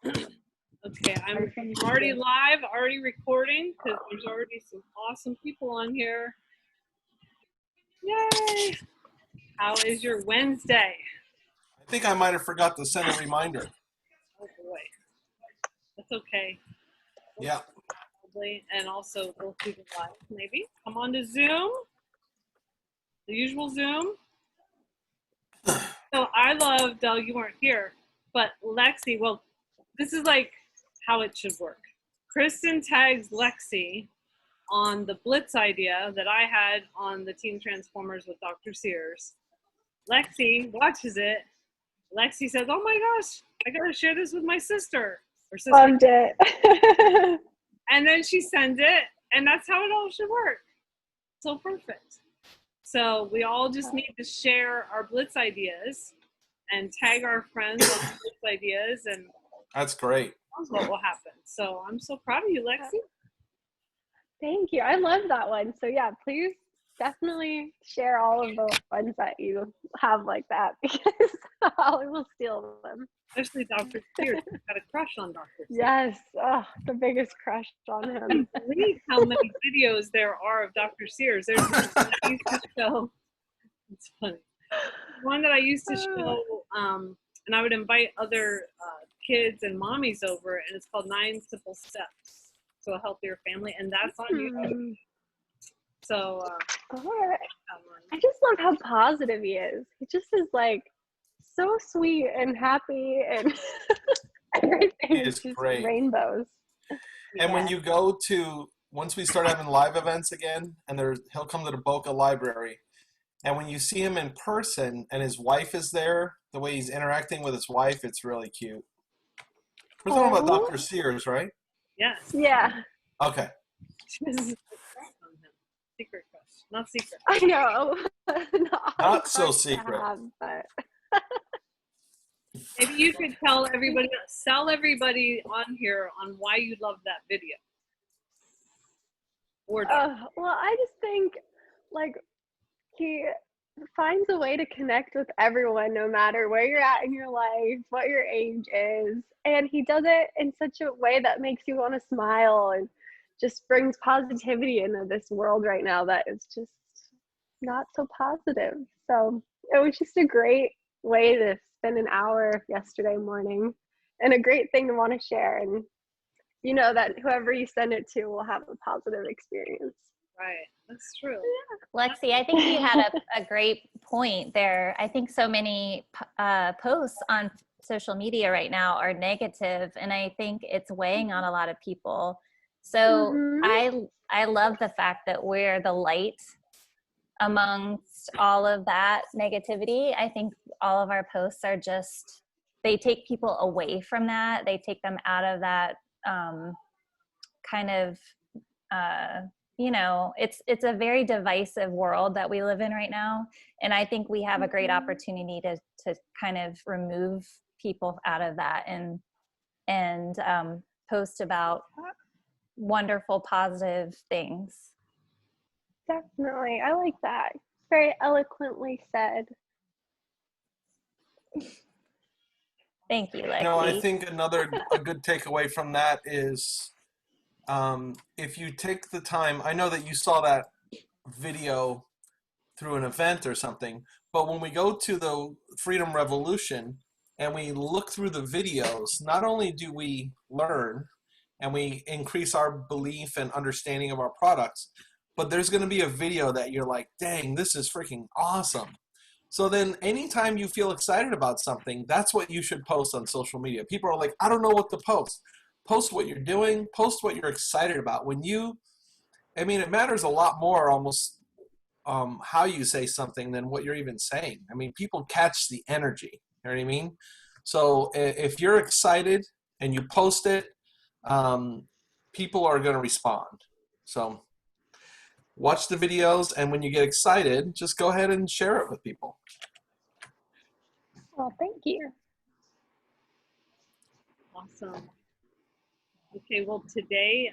Okay, I'm already live, already recording, because there's already some awesome people on here. Yay! How is your Wednesday? I think I might have forgot to send a reminder. Oh boy. That's okay. Yeah. Probably. And also we'll do the live, maybe. Come on to Zoom. The usual Zoom. So I love, Del, you weren't here, but Lexi, well, this is like how it should work. Kristen tags Lexi on the Blitz idea that I had on the Teen Transformers with Dr. Sears. Lexi watches it. Lexi says, "Oh my gosh, I gotta share this with my sister." Or sister. Loved it. And then she sends it, and that's how it all should work. So perfect. So we all just need to share our Blitz ideas and tag our friends on the Blitz ideas, and that's great. That's what will happen. So I'm so proud of you, Lexi. Thank you. I love that one. So yeah, please definitely share all of the ones that you have like that, because I will steal them. Especially Dr. Sears. I've got a crush on Dr. Sears. Yes. Oh, the biggest crush on him. I can't believe how many videos there are of Dr. Sears. There's one that I used to show. It's funny. One that I used to show, and I would invite other kids and mommies over, and it's called 9 Simple Steps to a Healthier Family, and that's on YouTube. So, I just love how positive he is. He just is like so sweet and happy, and everything is just great. Rainbows. And when you go to, once we start having live events again, and he'll come to the Boca Library, and when you see him in person and his wife is there, the way he's interacting with his wife, it's really cute. We're talking about Dr. Sears, right? Yes. Yeah. Okay. Secret crush. Not secret. I know. Not so secret. But maybe you could tell everybody, sell everybody on here on why you love that video. Well, I just think like he finds a way to connect with everyone, no matter where you're at in your life, what your age is, and he does it in such a way that makes you want to smile and just brings positivity into this world right now that is just not so positive. So it was just a great way to spend an hour yesterday morning, and a great thing to want to share, and you know that whoever you send it to will have a positive experience. Right, that's true. Lexi, I think you had a great point there. I think so many posts on social media right now are negative, and I think it's weighing on a lot of people. So I love the fact that we're the light amongst all of that negativity. I think all of our posts are just, they take people away from that. They take them out of that kind of, you know, it's a very divisive world that we live in right now. And I think we have a great opportunity to kind of remove people out of that and post about wonderful, positive things. Definitely. I like that. Very eloquently said. Thank you, Lexi. You know, I think a good takeaway from that is if you take the time, I know that you saw that video through an event or something, but when we go to the Freedom Revolution and we look through the videos, not only do we learn and we increase our belief and understanding of our products, but there's going to be a video that you're like, dang, this is freaking awesome. So then anytime you feel excited about something, that's what you should post on social media. People are like, I don't know what to post. Post what you're doing. Post what you're excited about. It matters a lot more almost how you say something than what you're even saying. I mean, people catch the energy. You know what I mean? So if you're excited and you post it, people are going to respond. So watch the videos, and when you get excited, just go ahead and share it with people. Well, thank you. Awesome. Okay, well, today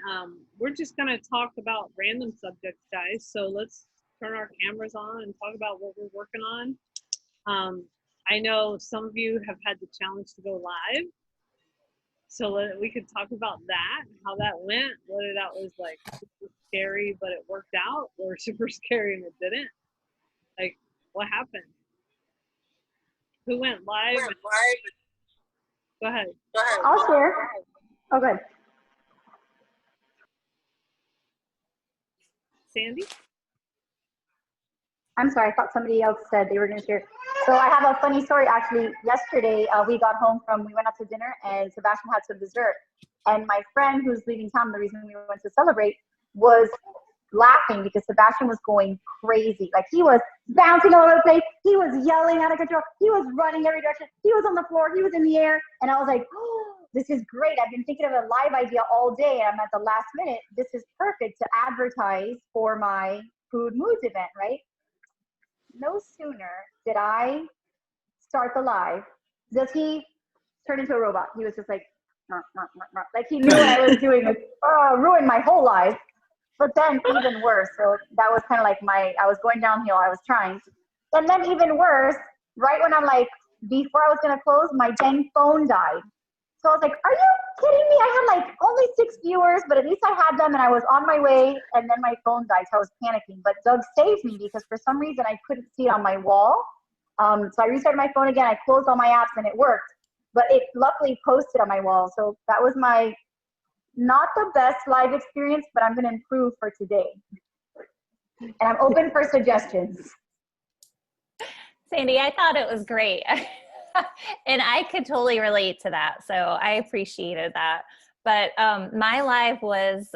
we're just going to talk about random subjects, guys. So let's turn our cameras on and talk about what we're working on. I know some of you have had the challenge to go live. we could talk about that, how that went, whether that was like super scary but it worked out, or super scary and it didn't. Like, what happened? Who went live? Go ahead. I'll share. Oh, good. Sandy? I'm sorry, I thought somebody else said they were going to share. So I have a funny story. Actually, yesterday we went out to dinner, and Sebastian had some dessert. And my friend who's leaving town, the reason we went to celebrate, was laughing because Sebastian was going crazy. Like, he was bouncing all over the place. He was yelling out of control. He was running every direction. He was on the floor. He was in the air. And I was like, oh, this is great. I've been thinking of a live idea all day, and I'm at the last minute. This is perfect to advertise for my Food Moods event, right? No sooner did I start the live, does he turn into a robot. He was just like, like he knew what I was doing. Like, oh, ruined my whole life. But then even worse. So that was kind of like I was going downhill. I was trying. And then even worse, right when I'm like, before I was going to close, my dang phone died. So I was like, are you kidding me? I had like only 6 viewers, but at least I had them and I was on my way, and then my phone died, so I was panicking. But Doug saved me because for some reason I couldn't see it on my wall. So I restarted my phone again, I closed all my apps and it worked. But it luckily posted on my wall. So that was my not the best live experience, but I'm gonna improve for today. And I'm open for suggestions. Sandy, I thought it was great. And I could totally relate to that. So I appreciated that. But my live was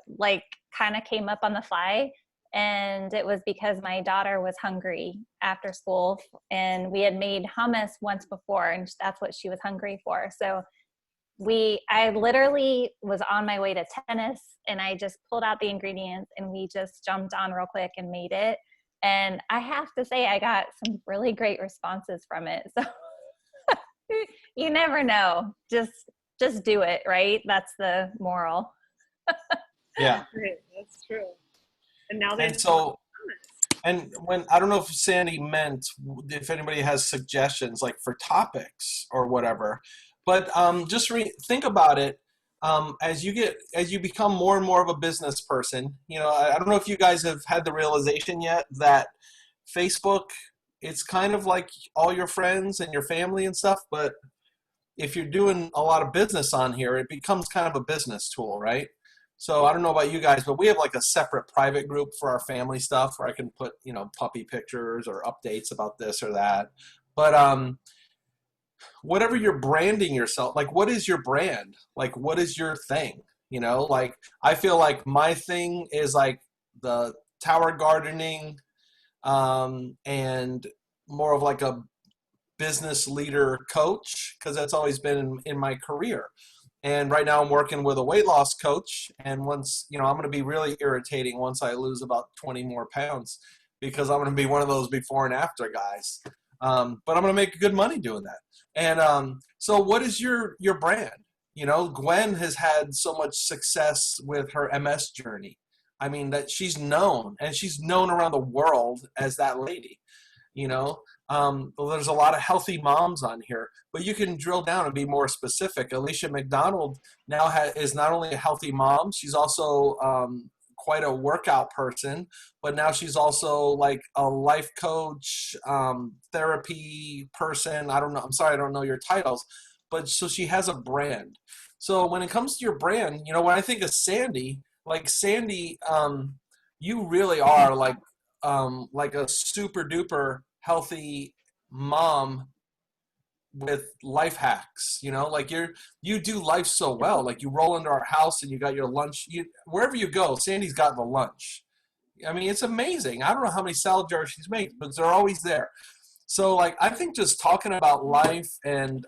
like kind of came up on the fly. And it was because my daughter was hungry after school. And we had made hummus once before, and that's what she was hungry for. So I literally was on my way to tennis, and I just pulled out the ingredients and we just jumped on real quick and made it. And I have to say, I got some really great responses from it. So you never know. Just do it, right? That's the moral. Yeah. That's true. And now and when, I don't know if Sandy meant if anybody has suggestions like for topics or whatever, but just think about it. As you become more and more of a business person, I don't know if you guys have had the realization yet that Facebook, it's kind of like all your friends and your family and stuff, but if you're doing a lot of business on here, it becomes kind of a business tool, right? So I don't know about you guys, but we have like a separate private group for our family stuff where I can put, puppy pictures or updates about this or that. But whatever you're branding yourself, like what is your brand? Like what is your thing? Like I feel like my thing is like the tower gardening, and more of like a business leader coach, because that's always been in my career. And right now I'm working with a weight loss coach, and once, I'm going to be really irritating once I lose about 20 more pounds, because I'm going to be one of those before and after guys. But I'm going to make good money doing that. And so what is your brand? Gwen has had so much success with her MS journey. I mean, that she's known, and she's known around the world as that lady. There's a lot of healthy moms on here, but you can drill down and be more specific. Alicia McDonald now is not only a healthy mom, she's also quite a workout person, but now she's also like a life coach, therapy person. I don't know. I'm sorry, I don't know your titles, but so she has a brand. So when it comes to your brand, when I think of Sandy, like Sandy, you really are like a super duper healthy mom with life hacks. Like you do life so well. Like you roll into our house and you got your lunch. Wherever you go, Sandy's got the lunch. I mean, it's amazing. I don't know how many salad jars she's made, but they're always there. So like I think just talking about life and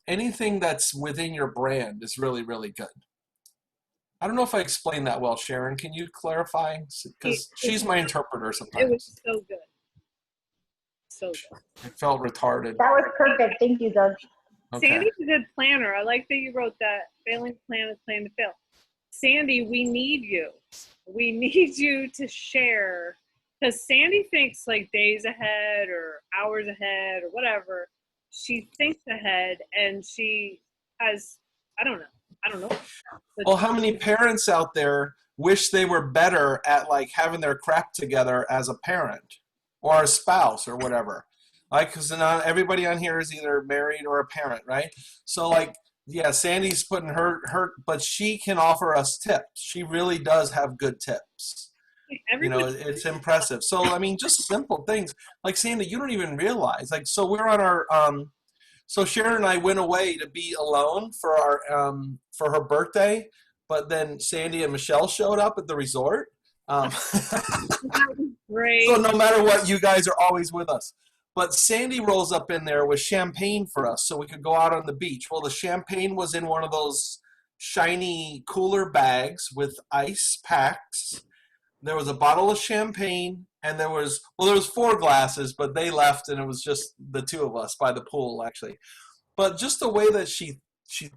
anything that's within your brand is really, really good. I don't know if I explained that well, Sharon. Can you clarify? Because she's my interpreter sometimes. It was so good. So good. I felt retarded. That was perfect. Thank you, Doug. Okay. Sandy's a good planner. I like that you wrote that. Failing to plan is plan to fail. Sandy, we need you. We need you to share. Because Sandy thinks like days ahead or hours ahead or whatever. she thinks ahead and she has, I don't know. But Well, how many parents out there wish they were better at like having their crap together as a parent or a spouse or whatever? Like, because not everybody on here is either married or a parent, right? So, like, yeah, Sandy's putting but she can offer us tips. She really does have good tips. You know, everybody, it's impressive. So, I mean, just simple things like Sandy, you don't even realize. Like, so we're on our so Sharon and I went away to be alone for our for her birthday, but then Sandy and Michelle showed up at the resort. that was great. So no matter what, you guys are always with us. But Sandy rolls up in there with champagne for us so we could go out on the beach. Well, the champagne was in one of those shiny cooler bags with ice packs. There was a bottle of champagne, and there was 4 glasses, but they left, and it was just the 2 of us by the pool, actually. But just the way that she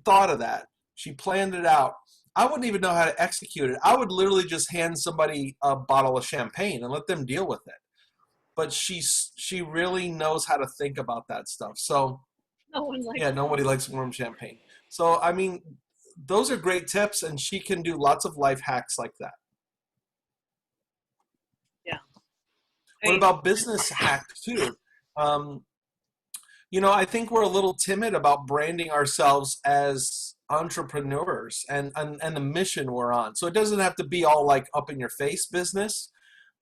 thought of that, she planned it out. I wouldn't even know how to execute it. I would literally just hand somebody a bottle of champagne and let them deal with it. But she really knows how to think about that stuff. So No one likes yeah, nobody likes warm champagne. So I mean, those are great tips, and she can do lots of life hacks like that. Yeah. What about business hacks too? You know, I think we're a little timid about branding ourselves as entrepreneurs and the mission we're on. So it doesn't have to be all like up in your face business,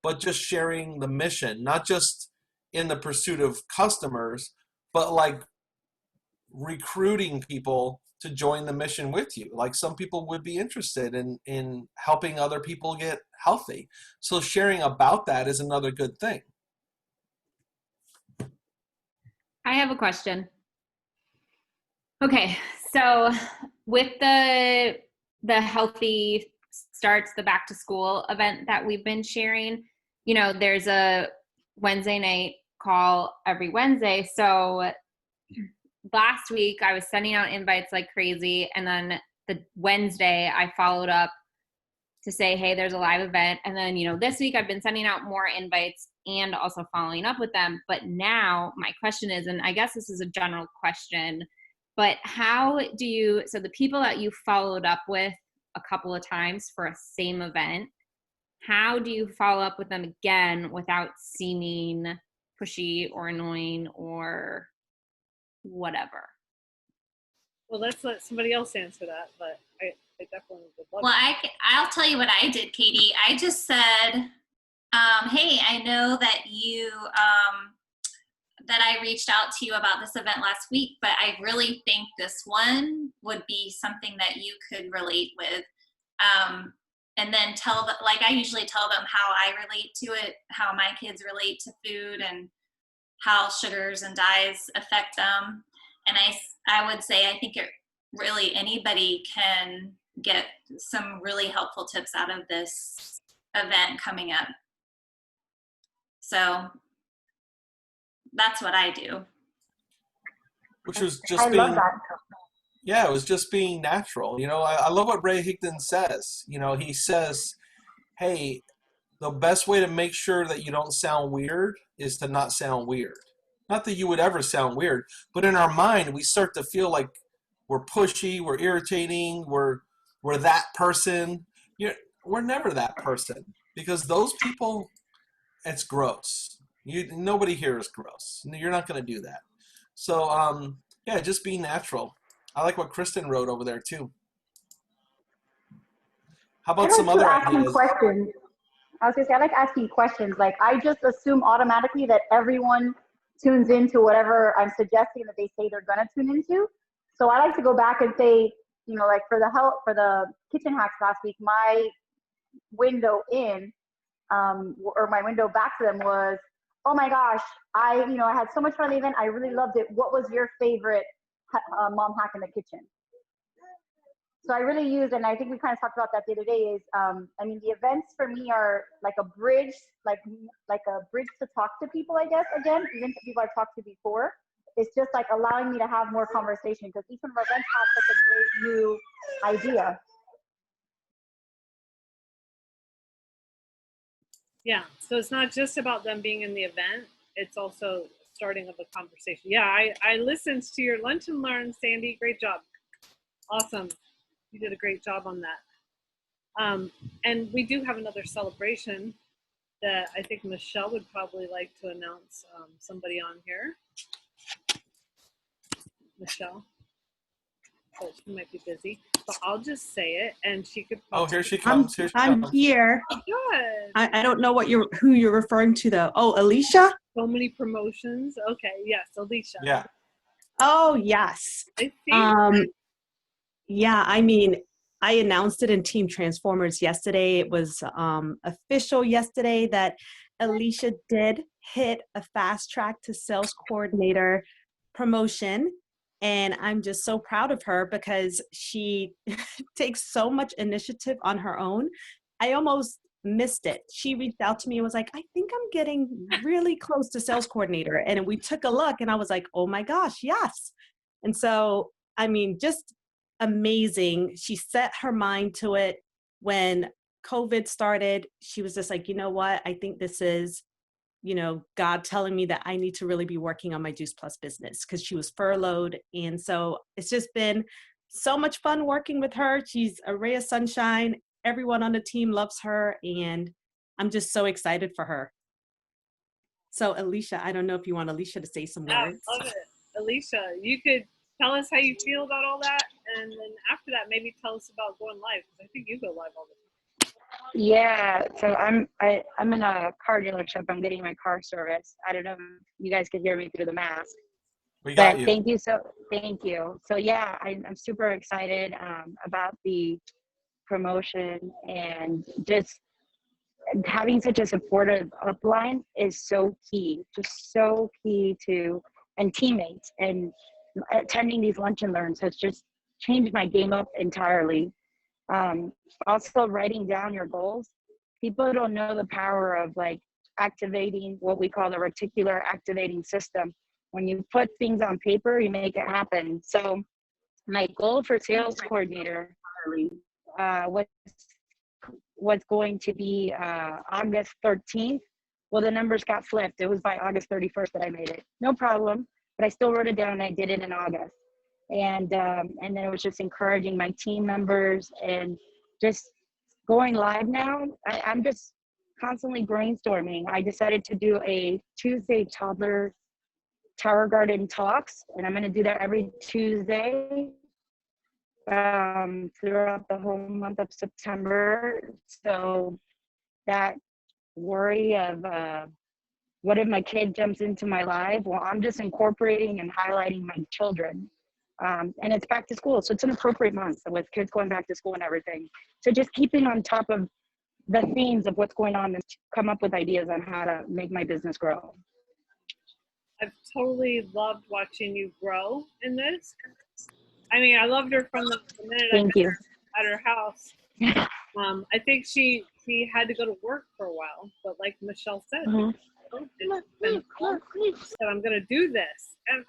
but just sharing the mission, not just in the pursuit of customers, but like recruiting people to join the mission with you. Like some people would be interested in helping other people get healthy. So sharing about that is another good thing. I have a question. Okay, so with the healthy starts, the back to school event that we've been sharing, you know, there's a Wednesday night call every Wednesday. So last week I was sending out invites like crazy, and then the Wednesday I followed up to say, hey, there's a live event. And then, you know, this week I've been sending out more invites and also following up with them. But now my question is, and I guess this is a general question, but how do you, so the people that you followed up with a couple of times for a same event, how do you follow up with them again without seeming pushy or annoying or whatever? Well, let's let somebody else answer that, but I definitely would love Well, I'll tell you what I did, Katie. I just said, hey, I know that you, that I reached out to you about this event last week, but I really think this one would be something that you could relate with. And then tell them, like I usually tell them how I relate to it, how my kids relate to food and how sugars and dyes affect them. And I would say, I think it really, anybody can get some really helpful tips out of this event coming up. So that's what I do. Which was just I love that. yeah, it was just being natural. You know, I love what Ray Higdon says. You know, he says, hey, the best way to make sure that you don't sound weird is to not sound weird. Not that you would ever sound weird, but in our mind, we start to feel like we're pushy, we're irritating, we're that person. We're never that person, because those people, it's gross. Nobody here is gross. You're not going to do that. So, yeah, just be natural. I like what Kristen wrote over there too. How I about like some to other ask ideas? questions. I was gonna say I like asking questions. Like I just assume automatically that everyone tunes into whatever I'm suggesting that they say they're gonna tune into. So I like to go back and say, you know, like for the kitchen hacks last week, my window in, or my window back to them was, oh my gosh, I had so much fun at the event. I really loved it. What was your favorite mom hack in the kitchen? So I really use, and I think we kind of talked about that the other day, is, I mean, the events for me are like a bridge, like a bridge to talk to people, I guess, again, even to people I've talked to before. It's just like allowing me to have more conversation, because each one of our events has such a great new idea. Yeah, so it's not just about them being in the event, it's also starting of a conversation. Yeah, I listened to your Lunch and Learn, Sandy. Great job. Awesome. You did a great job on that. And we do have another celebration that I think Michelle would probably like to announce, somebody on here. Michelle. But she might be busy. But I'll just say it, and she could Oh, probably. here she comes. Here she I'm comes. here. Good. I don't know who you're referring to though. Oh, Alicia? So many promotions. Okay, yes, Alicia. Yeah. Oh, yes. I see. Yeah, I mean, I announced it in Team Transformers yesterday. It was official yesterday that Alicia did hit a fast track to sales coordinator promotion. And I'm just so proud of her because she takes so much initiative on her own. I almost missed it. She reached out to me and was like, I think I'm getting really close to sales coordinator. And we took a look and I was like, oh my gosh, yes. And so, I mean, just amazing. She set her mind to it when COVID started. She was just like, you know what? I think this is, God telling me that I need to really be working on my Juice Plus business because she was furloughed. And so it's just been so much fun working with her. She's a ray of sunshine. Everyone on the team loves her. And I'm just so excited for her. So Alicia, I don't know if you want Alicia to say some words. I love it. Alicia, you could tell us how you feel about all that, and then after that, maybe tell us about going live, because I think you go live all the time. Yeah, so I'm in a car dealership. I'm getting my car service. I don't know if you guys could hear me through the mask. We got you. Thank you. So yeah, I'm super excited about the promotion, and just having such a supportive upline is so key, just so key to, and teammates, and attending these lunch and learns has just changed my game up entirely. Also writing down your goals. People don't know the power of like activating what we call the reticular activating system. When you put things on paper, you make it happen. So my goal for sales coordinator was going to be August 13th. Well, the numbers got flipped. It was by August 31st that I made it. No problem, but I still wrote it down and I did it in August. And then it was just encouraging my team members and just going live now. I'm just constantly brainstorming. I decided to do a Tuesday toddler Tower Garden talks, and I'm going to do that every Tuesday throughout the whole month of September. So that worry of what if my kid jumps into my life? Well, I'm just incorporating and highlighting my children. And it's back to school, so it's an appropriate month with kids going back to school and everything. So just keeping on top of the themes of what's going on and come up with ideas on how to make my business grow. I've totally loved watching you grow in this. I mean, I loved her from the minute I met her at her house. I think she had to go to work for a while, but like Michelle said, said I'm going to do this, and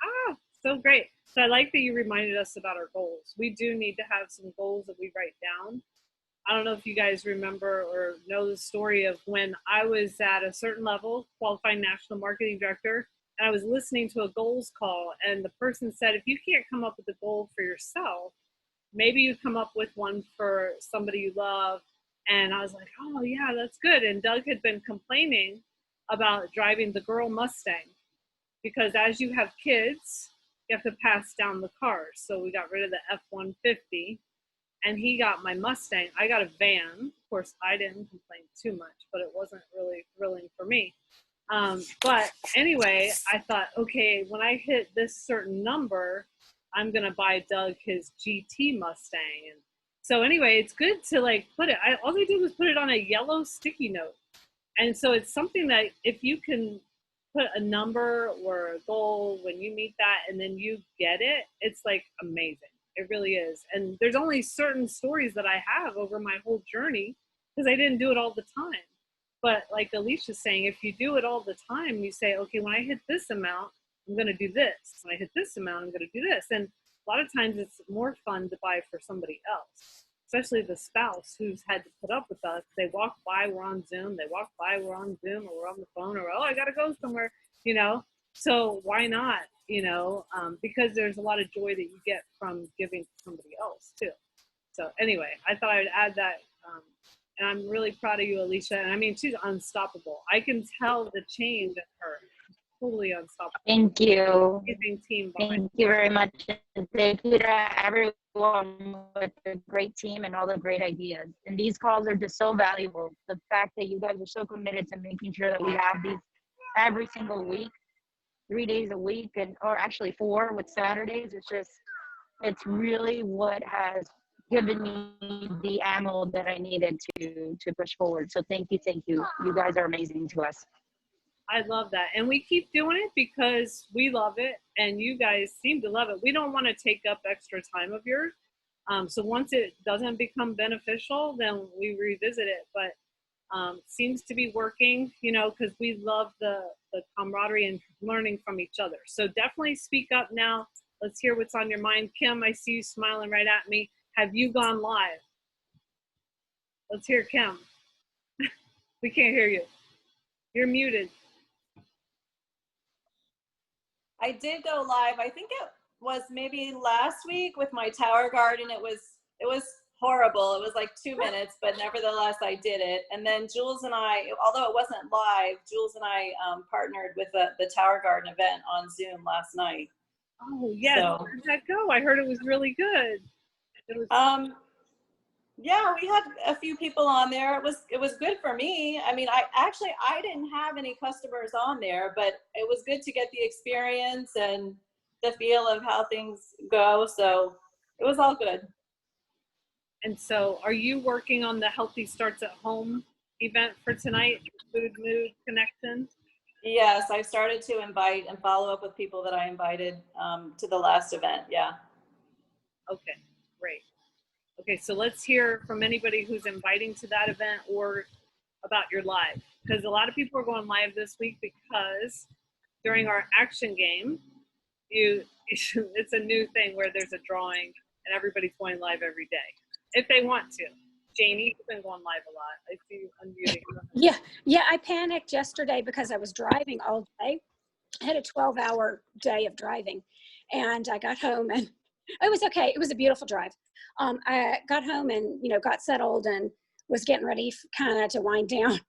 so great. So I like that you reminded us about our goals. We do need to have some goals that we write down. I don't know if you guys remember or know the story of when I was at a certain level, qualified national marketing director, and I was listening to a goals call, and the person said, if you can't come up with a goal for yourself, maybe you come up with one for somebody you love. And I was like, oh yeah, that's good. And Doug had been complaining about driving the girl Mustang, because as you have kids, you have to pass down the cars. So we got rid of the F-150, and he got my Mustang. I got a van. Of course, I didn't complain too much, but it wasn't really thrilling for me. But anyway, I thought, okay, when I hit this certain number, I'm going to buy Doug his GT Mustang. And so anyway, it's good to like put it, all I did was put it on a yellow sticky note. And so it's something that if you can put a number or a goal when you meet that and then you get it, it's like amazing. It really is. And there's only certain stories that I have over my whole journey because I didn't do it all the time. But like Alicia's saying, if you do it all the time, you say, okay, when I hit this amount, I'm going to do this. When I hit this amount, I'm going to do this. And a lot of times it's more fun to buy for somebody else, especially the spouse who's had to put up with us. They walk by, we're on Zoom. They walk by, we're on Zoom, or we're on the phone, or, oh, I got to go somewhere, you know. So why not? Because there's a lot of joy that you get from giving to somebody else too. So anyway, I thought I'd add that. And I'm really proud of you, Alicia. And I mean, she's unstoppable. I can tell the change in her. She's totally unstoppable. Thank you. Amazing team behind. Thank you very much. And thank you to everyone with the great team and all the great ideas. And these calls are just so valuable. The fact that you guys are so committed to making sure that we have these every single week, 3 days a week, or actually 4 with Saturdays. It's really what has given me the ammo that I needed to push forward. So thank you. You guys are amazing to us. I love that. And we keep doing it because we love it and you guys seem to love it. We don't want to take up extra time of yours. So once it doesn't become beneficial, then we revisit it. But seems to be working, because we love the camaraderie and learning from each other. So definitely speak up now. Let's hear what's on your mind. Kim, I see you smiling right at me. Have you gone live? Let's hear Kim. We can't hear you. You're muted. I did go live. I think it was maybe last week with my tower garden. It was horrible. It was like 2 minutes, but nevertheless, I did it. And then Jules and I, although it wasn't live, Jules and I partnered with the Tower Garden event on Zoom last night. Oh, yes. So, how did that go? I heard it was really good. It was yeah, we had a few people on there. It was good for me. I mean, I didn't have any customers on there, but it was good to get the experience and the feel of how things go. So it was all good. And so are you working on the Healthy Starts at Home event for tonight, Food Mood Connection? Yes, I started to invite and follow up with people that I invited to the last event. Yeah. Okay, great. Okay, so let's hear from anybody who's inviting to that event or about your live. Because a lot of people are going live this week because during our action game, it's a new thing where there's a drawing and everybody's going live every day if they want to. Janie, you've been going live a lot. I see you unmuting. Yeah, I panicked yesterday because I was driving all day. I had a 12-hour day of driving, and I got home and it was okay. It was a beautiful drive. I got home and, got settled and was getting ready kind of to wind down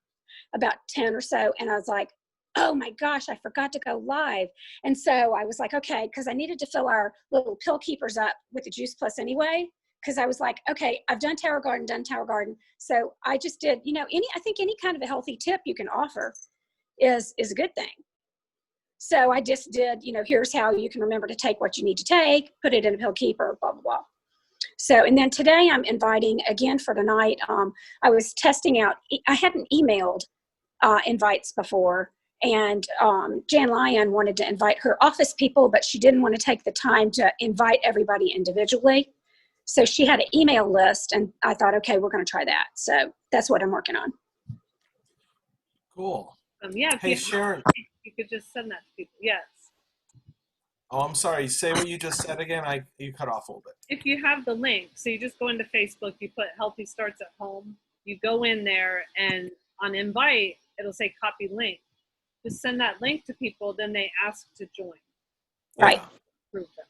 about 10 or so. And I was like, oh my gosh, I forgot to go live. And so I was like, okay, because I needed to fill our little pill keepers up with the Juice Plus anyway. Because I was like, okay, I've done Tower Garden. So I just did, I think any kind of a healthy tip you can offer is a good thing. So I just did, here's how you can remember to take what you need to take, put it in a pill keeper, blah, blah, blah. So, and then today I'm inviting again for tonight. I was testing out, I hadn't emailed invites before, and Jan Lyon wanted to invite her office people, but she didn't want to take the time to invite everybody individually. So she had an email list, and I thought, okay, we're going to try that. So that's what I'm working on. Cool. Yeah. Hey, Sharon. You could just send that to people. Yes. Oh, I'm sorry. Say what you just said again. You cut off a little bit. If you have the link, so you just go into Facebook, you put Healthy Starts at Home, you go in there, and on invite, it'll say copy link. Just send that link to people, then they ask to join. Right. Prove them.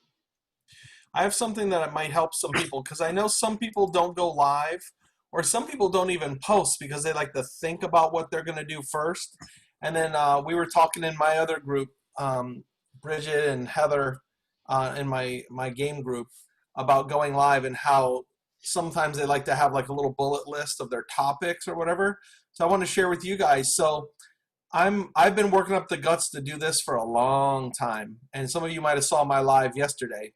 I have something that might help some people, because I know some people don't go live, or some people don't even post because they like to think about what they're going to do first. And then we were talking in my other group, Bridget and Heather in my game group, about going live and how sometimes they like to have like a little bullet list of their topics or whatever. So I want to share with you guys. So I've been working up the guts to do this for a long time. And some of you might have saw my live yesterday.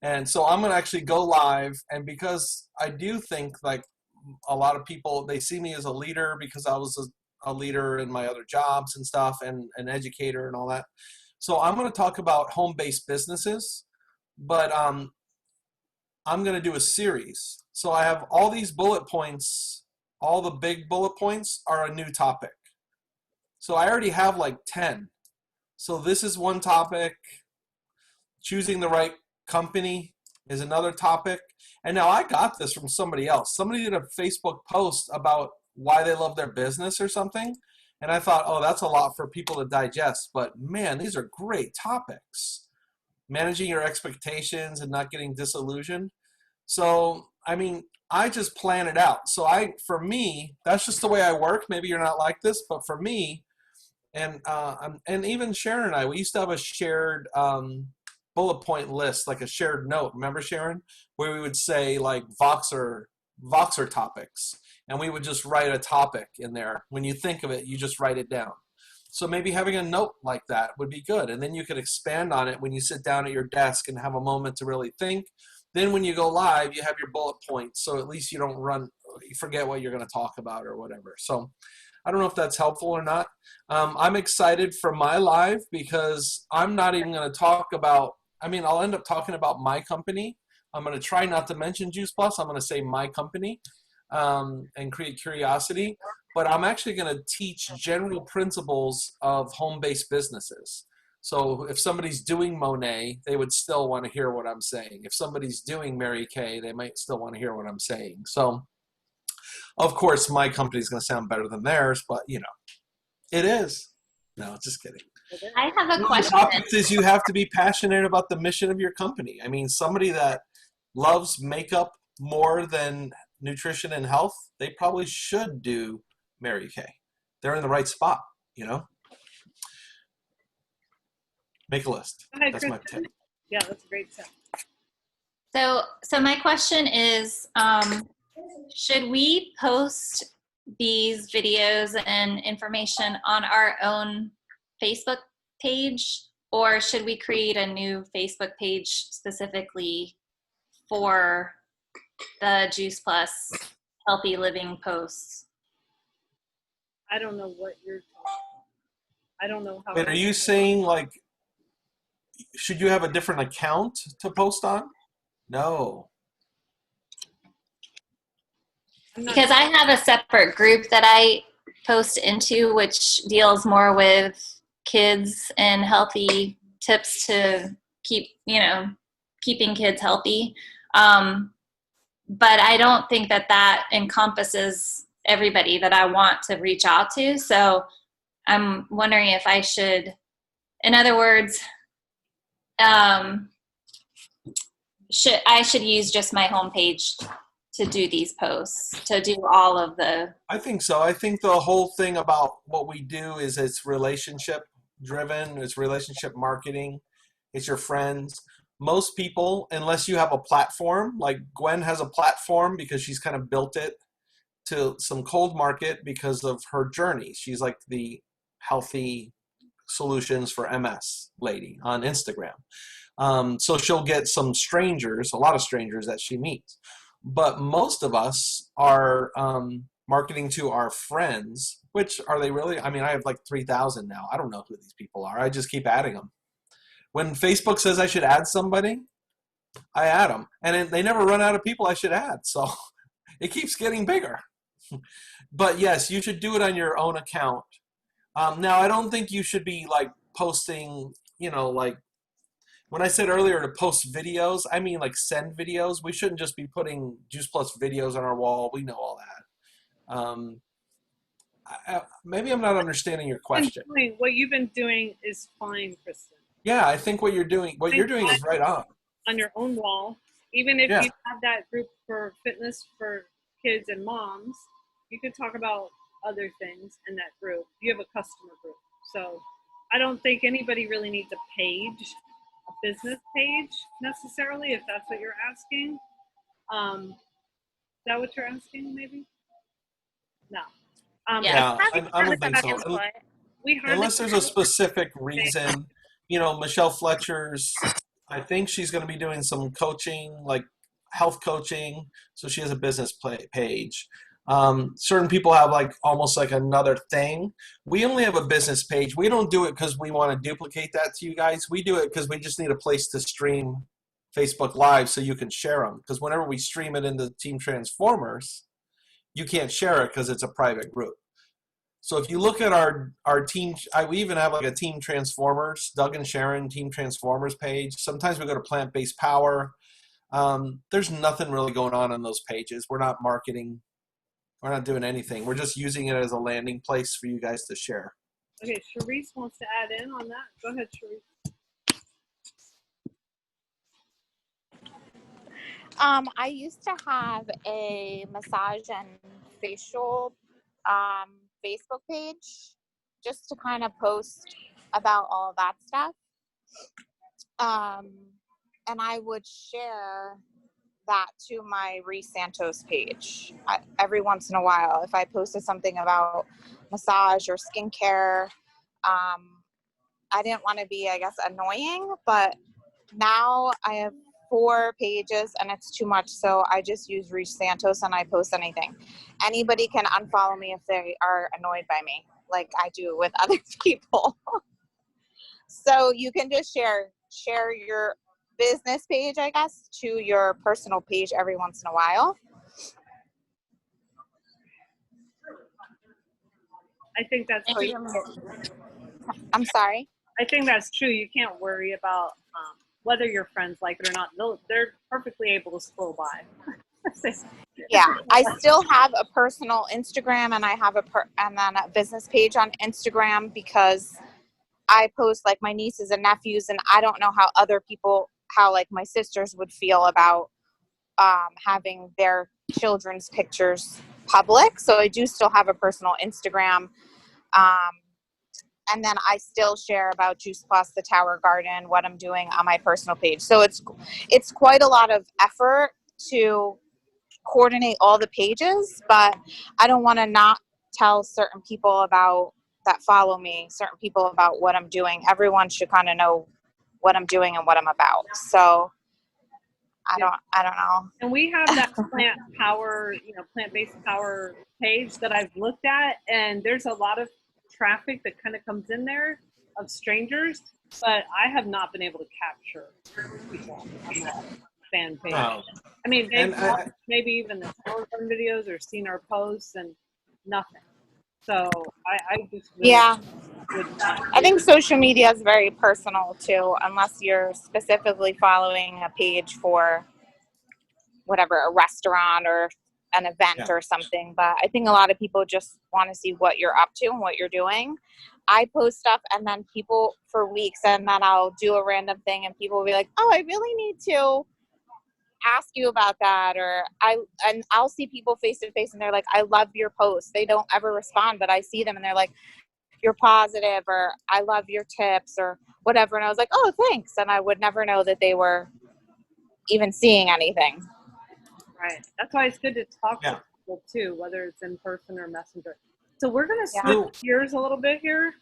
And so I'm going to actually go live. And because I do think like a lot of people, they see me as a leader because I was a leader in my other jobs and stuff, and an educator and all that. So I'm going to talk about home-based businesses, but I'm going to do a series. So I have all these bullet points. All the big bullet points are a new topic. So I already have like 10. So this is one topic. Choosing the right company is another topic. And now I got this from somebody else. Somebody did a Facebook post about why they love their business or something. And I thought, oh, that's a lot for people to digest. But man, these are great topics. Managing your expectations and not getting disillusioned. So, I mean, I just plan it out. So for me, that's just the way I work. Maybe you're not like this, but for me, and even Sharon and I, we used to have a shared bullet point list, like a shared note. Remember, Sharon, where we would say like Voxer topics, and we would just write a topic in there. When you think of it, you just write it down. So maybe having a note like that would be good, and then you could expand on it when you sit down at your desk and have a moment to really think. Then when you go live, you have your bullet points, so at least you don't you forget what you're going to talk about or whatever. So I don't know if that's helpful or not. I'm excited for my live because I'm not even going to talk about, I'll end up talking about my company. I'm going to try not to mention Juice Plus. I'm going to say my company and create curiosity. But I'm actually going to teach general principles of home-based businesses. So if somebody's doing Monet, they would still want to hear what I'm saying. If somebody's doing Mary Kay, they might still want to hear what I'm saying. So, of course, my company is going to sound better than theirs, but, it is. No, just kidding. I have a The question. topic is you have to be passionate about the mission of your company. Somebody that loves makeup more than nutrition and health, they probably should do Mary Kay. They're in the right spot, Make a list. Go ahead, That's my Kristen. tip. Yeah, that's a great tip. So my question is, should we post these videos and information on our own Facebook page, or should we create a new Facebook page specifically for the Juice Plus healthy living posts? I don't know what you're talking. I don't know how. Wait, are you saying should you have a different account to post on? No. Because I have a separate group that I post into, which deals more with kids and healthy tips to keeping kids healthy. But I don't think that encompasses everybody that I want to reach out to. So I'm wondering if I should, in other words, I should use just my homepage to do these posts, to do all of the. I think so. I think the whole thing about what we do is it's relationship driven. It's relationship marketing. It's your friends. Most people, unless you have a platform, like Gwen has a platform because she's kind of built it to some cold market because of her journey. She's like the healthy solutions for MS lady on Instagram. So she'll get some strangers, a lot of strangers that she meets. But most of us are marketing to our friends, which are they really? I have like 3,000 now. I don't know who these people are. I just keep adding them. When Facebook says I should add somebody, I add them. And they never run out of people I should add. So it keeps getting bigger. But yes, you should do it on your own account. Now, I don't think you should be like posting, like when I said earlier to post videos, I mean like send videos. We shouldn't just be putting Juice Plus videos on our wall. We know all that. Maybe I'm not understanding your question. What you've been doing is fine, Kristen. Yeah, I think what you're doing is right on. On your own wall, even if Yeah. you have that group for fitness for kids and moms, you could talk about other things in that group. You have a customer group. So I don't think anybody really needs a business page necessarily, if that's what you're asking. Is that what you're asking, maybe? No. Yeah, I don't think so. Unless there's a specific reason. Michelle Fletcher's, I think she's going to be doing some coaching, like health coaching. So she has a business page. Certain people have like almost like another thing. We only have a business page. We don't do it because we want to duplicate that to you guys. We do it because we just need a place to stream Facebook Live so you can share them. Because whenever we stream it into Team Transformers, you can't share it because it's a private group. So if you look at our team, we even have like a Team Transformers, Doug and Sharon Team Transformers page. Sometimes we go to Plant-Based Power. There's nothing really going on those pages. We're not marketing We're not doing anything. We're just using it as a landing place for you guys to share. Okay, Sharice wants to add in on that. Go ahead, Sharice. I used to have a massage and facial Facebook page just to kind of post about all of that stuff. And I would share that to my Reese Santos page every once in a while. If I posted something about massage or skincare, I didn't want to be, I guess, annoying, but now I have 4 pages and it's too much. So I just use Reese Santos and I post anything. Anybody can unfollow me if they are annoyed by me, like I do with other people. So you can just share your business page, I guess, to your personal page every once in a while. I think that's true. I'm sorry. I think that's true. You can't worry about whether your friends like it or not. They're perfectly able to scroll by. Yeah, I still have a personal Instagram and I have and then a business page on Instagram because I post like my nieces and nephews, and I don't know how like my sisters would feel about having their children's pictures public. So I do still have a personal Instagram. And then I still share about Juice Plus, the Tower Garden, what I'm doing on my personal page. So it's quite a lot of effort to coordinate all the pages, but I don't want to not tell certain people that follow me, certain people about what I'm doing. Everyone should kind of know what I'm doing and what I'm about. So I don't know. And we have that plant-based power page that I've looked at, and there's a lot of traffic that kind of comes in there of strangers, but I have not been able to capture people on that fan page. Oh. I mean, maybe even the Tower Garden videos or seen our posts and nothing. So I just really would not. I think social media is very personal too, unless you're specifically following a page for whatever, a restaurant or an event or something. But I think a lot of people just want to see what you're up to and what you're doing. I post stuff and then people for weeks, and then I'll do a random thing and people will be like, oh, I really need to ask you about that. Or I'll see people face to face and they're like, I love your posts. They don't ever respond, but I see them and they're like, you're positive, or I love your tips or whatever. And I was like, oh, thanks. And I would never know that they were even seeing anything. Right. That's why it's good to talk to people too, whether it's in person or messenger. So we're going to switch gears a little bit here.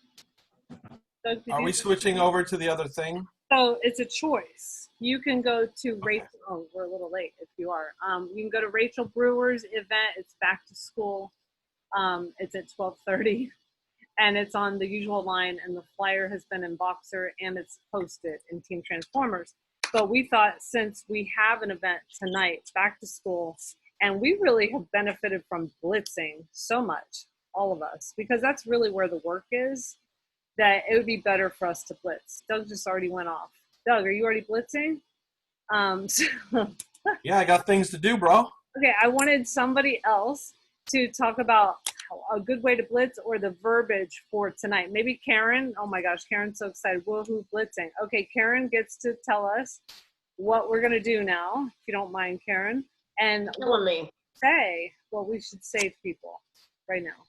Doug, are we switching over to the other thing? So it's a choice. You can go to Rachel. Oh, we're a little late if you are. You can go to Rachel Brewer's event. It's back to school. It's at 12:30. And it's on the usual line, and the flyer has been in Boxer, and it's posted in Team Transformers. But we thought, since we have an event tonight, back to school, and we really have benefited from blitzing so much, all of us, because that's really where the work is, that it would be better for us to blitz. Doug just already went off. Doug, are you already blitzing? Yeah, I got things to do, bro. Okay, I wanted somebody else to talk about a good way to blitz or the verbiage for tonight. Maybe Karen. Oh my gosh, Karen's so excited. Woohoo, blitzing. Okay, Karen gets to tell us what we're going to do now, if you don't mind, Karen. And say what we should say to people right now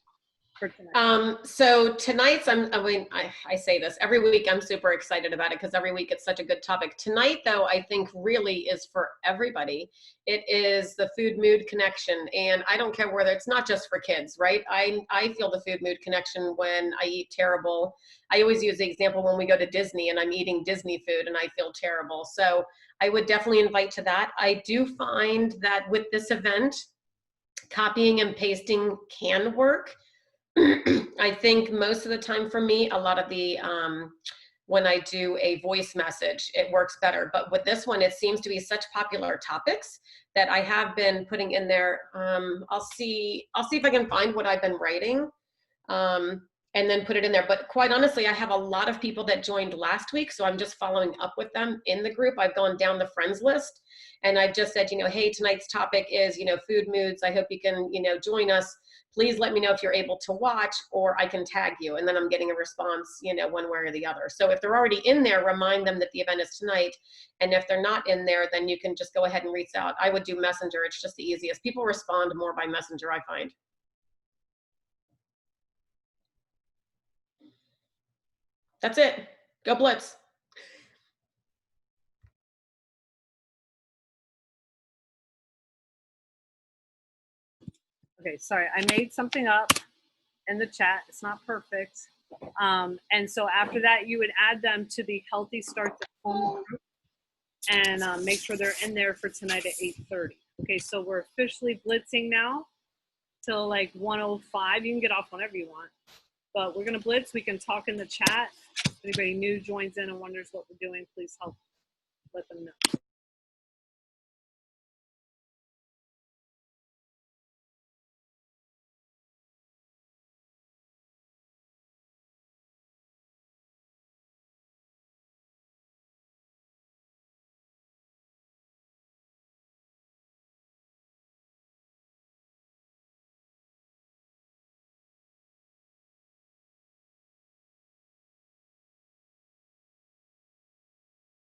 for tonight. So tonight's, I say this every week, I'm super excited about it because every week it's such a good topic. Tonight, though, I think really is for everybody. It is the food mood connection. And I don't care whether it's not just for kids, right? I feel the food mood connection when I eat terrible. I always use the example when we go to Disney and I'm eating Disney food and I feel terrible. So I would definitely invite to that. I do find that with this event, copying and pasting can work. I think most of the time for me, a lot of the, when I do a voice message, it works better. But with this one, it seems to be such popular topics that I have been putting in there. I'll see if I can find what I've been writing. and then put it in there. But quite honestly, I have a lot of people that joined last week, so I'm just following up with them in the group. I've gone down the friends list, and I've just said, hey, tonight's topic is, food moods. I hope you can, join us. Please let me know if you're able to watch, or I can tag you. And then I'm getting a response, one way or the other. So if they're already in there, remind them that the event is tonight. And if they're not in there, then you can just go ahead and reach out. I would do Messenger. It's just the easiest. People respond more by Messenger, I find. That's it. Go Blitz. Okay, sorry, I made something up in the chat. It's not perfect. And so after that, you would add them to the Healthy Starts at Home group and make sure they're in there for tonight at 8:30. Okay, so we're officially blitzing now till like 1:05. You can get off whenever you want, but we're gonna blitz. We can talk in the chat. If anybody new joins in and wonders what we're doing, please help let them know.